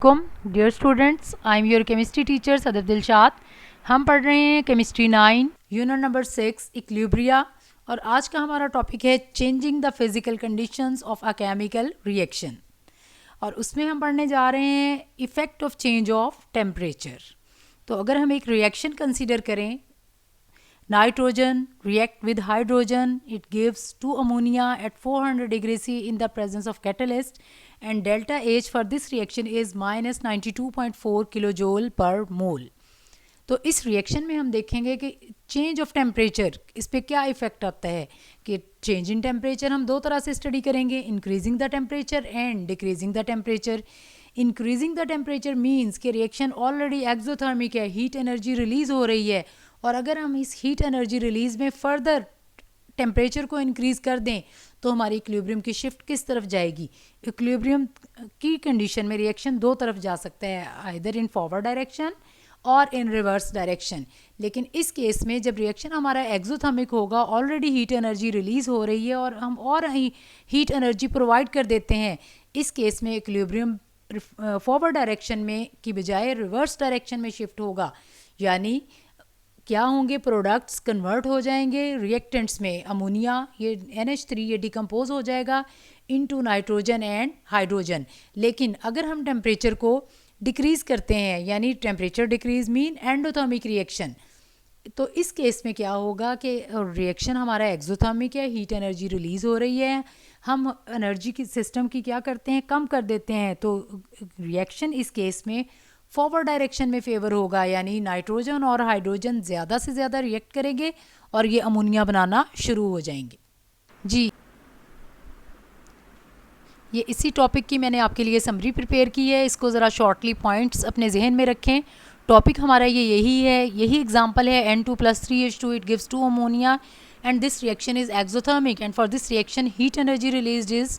Dear students, I am your chemistry teacher Sadar Dilshad. हम पढ़ रहे हैं केमिस्ट्री 9 यूनिट नंबर 6 इक्विलिब्रिया, और आज का हमारा टॉपिक है changing the physical conditions of a chemical reaction. और उसमें हम पढ़ने जा रहे हैं effect of change of temperature. तो अगर हम एक रिएक्शन कंसीडर करें, nitrogen react with hydrogen, it gives 2 ammonia at 400 degrees C in the presence of catalyst, and delta H for this reaction is minus 92.4 kilojoule per mole. तो इस reaction में हम देखेंगे कि चेंज ऑफ टेम्परेचर, इस पर क्या इफेक्ट आता है। कि चेंज इन टेम्परेचर हम दो तरह से स्टडी करेंगे, increasing the temperature and decreasing the temperature. Increasing the temperature means कि रिएक्शन ऑलरेडी एक्सोथर्मिक है, हीट एनर्जी रिलीज़ हो रही है, और अगर हम इस हीट एनर्जी रिलीज़ में फर्दर टेम्परेचर को इंक्रीज़ कर दें तो हमारी इक्विलिब्रियम की शिफ्ट किस तरफ जाएगी। इक्विलिब्रियम की कंडीशन में रिएक्शन दो तरफ जा सकता है, आइदर इन फॉरवर्ड डायरेक्शन और इन रिवर्स डायरेक्शन। लेकिन इस केस में जब रिएक्शन हमारा एक्सोथर्मिक होगा, ऑलरेडी हीट एनर्जी रिलीज़ हो रही है और हम और हीट एनर्जी प्रोवाइड कर देते हैं, इस केस में इक्विलिब्रियम फॉरवर्ड डायरेक्शन में की बजाय रिवर्स डायरेक्शन में शिफ्ट होगा। यानी क्या होंगे, प्रोडक्ट्स कन्वर्ट हो जाएंगे रिएक्टेंट्स में। अमोनिया, ये NH3 ये डिकम्पोज हो जाएगा इनटू नाइट्रोजन एंड हाइड्रोजन। लेकिन अगर हम टेम्परेचर को डिक्रीज़ करते हैं, यानी temperature decrease mean endothermic reaction, तो इस केस में क्या होगा कि रिएक्शन हमारा एक्सोथर्मिक है, हीट एनर्जी रिलीज़ हो रही है, हम एनर्जी की सिस्टम की क्या करते हैं, कम कर देते हैं। तो रिएक्शन इस केस में फॉरवर्ड डायरेक्शन में फेवर होगा, यानी नाइट्रोजन और हाइड्रोजन ज़्यादा से ज़्यादा रिएक्ट करेंगे और ये अमोनिया बनाना शुरू हो जाएंगे। जी, ये इसी टॉपिक की मैंने आपके लिए समरी प्रिपेयर की है, इसको ज़रा शॉर्टली पॉइंट्स अपने जहन में रखें। टॉपिक हमारा ये यही है, यही एग्जांपल है N2+3H2 it gives 2 ammonia and this reaction is exothermic, and for this reaction heat energy released is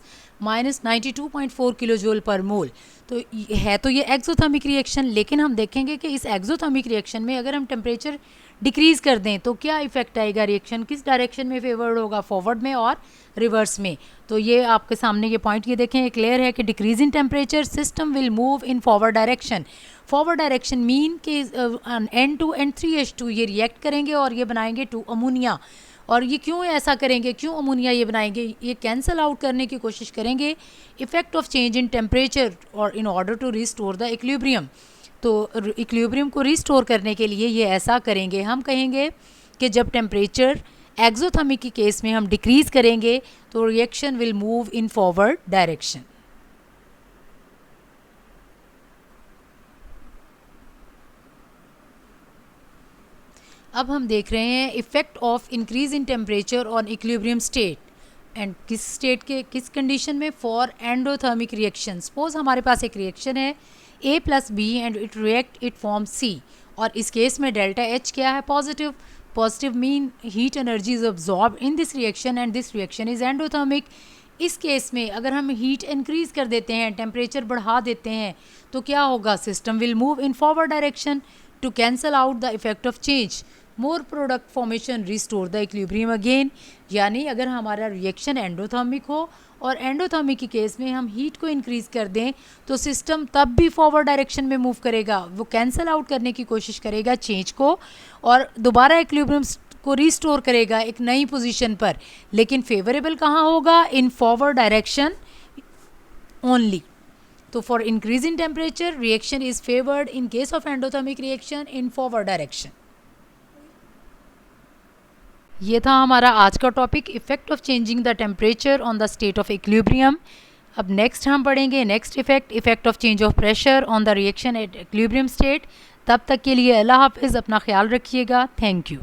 minus 92.4 kilojoule per mole। तो है तो ये एक्सोथर्मिक रिएक्शन, लेकिन हम देखेंगे कि इस एक्सोथर्मिक रिएक्शन में अगर हम टेम्परेचर डिक्रीज़ कर दें तो क्या इफेक्ट आएगा, रिएक्शन किस डायरेक्शन में फेवर्ड होगा, फॉरवर्ड में और रिवर्स में। तो ये आपके सामने ये पॉइंट ये देखें, ये क्लियर है कि decrease in temperature system will move in forward direction. Forward direction mean कि N2 and 3H2 ये रिएक्ट करेंगे और ये बनाएंगे 2 अमोनिया। और ये क्यों ऐसा करेंगे, क्यों अमोनिया ये बनाएंगे, ये कैंसल आउट करने की कोशिश करेंगे effect of change in temperature और in order to restore the equilibrium. तो इक्विलिब्रियम को रिस्टोर करने के लिए ये ऐसा करेंगे। हम कहेंगे कि जब टेम्परेचर एक्सोथर्मिक के केस में हम डिक्रीज़ करेंगे तो reaction will move in forward direction. अब हम देख रहे हैं effect of increase in temperature on equilibrium state, and किस स्टेट के किस कंडीशन में, फॉर एंडोथर्मिक रिएक्शन। सपोज हमारे पास एक रिएक्शन है A+B and it react it form C, और इस केस में डेल्टा H क्या है, positive. Positive mean heat energy is absorb in this reaction and this reaction is endothermic. इस केस में अगर हम हीट इंक्रीज कर देते हैं, टेम्परेचर बढ़ा देते हैं, तो क्या होगा, system will move in forward direction to cancel out the effect of change. More product formation restore the equilibrium again. यानी अगर हमारा रिएक्शन एंडोथर्मिक हो और एंडोथर्मिक के केस में हम हीट को इंक्रीज कर दें तो सिस्टम तब भी फॉरवर्ड डायरेक्शन में मूव करेगा, वो कैंसल आउट करने की कोशिश करेगा चेंज को और दोबारा इक्विलिब्रियम को रिस्टोर करेगा एक नई पोजीशन पर। लेकिन फेवरेबल कहाँ होगा, इन फॉरवर्ड डायरेक्शन ओनली। तो for increase in temperature reaction is favoured in case of endothermic reaction in forward direction. ये था हमारा आज का topic, effect of changing the temperature on the state of equilibrium. अब नेक्स्ट हम पढ़ेंगे next effect of change of pressure on the reaction at equilibrium state. तब तक के लिए अल्लाह हाफिज़, अपना ख्याल रखिएगा। Thank you.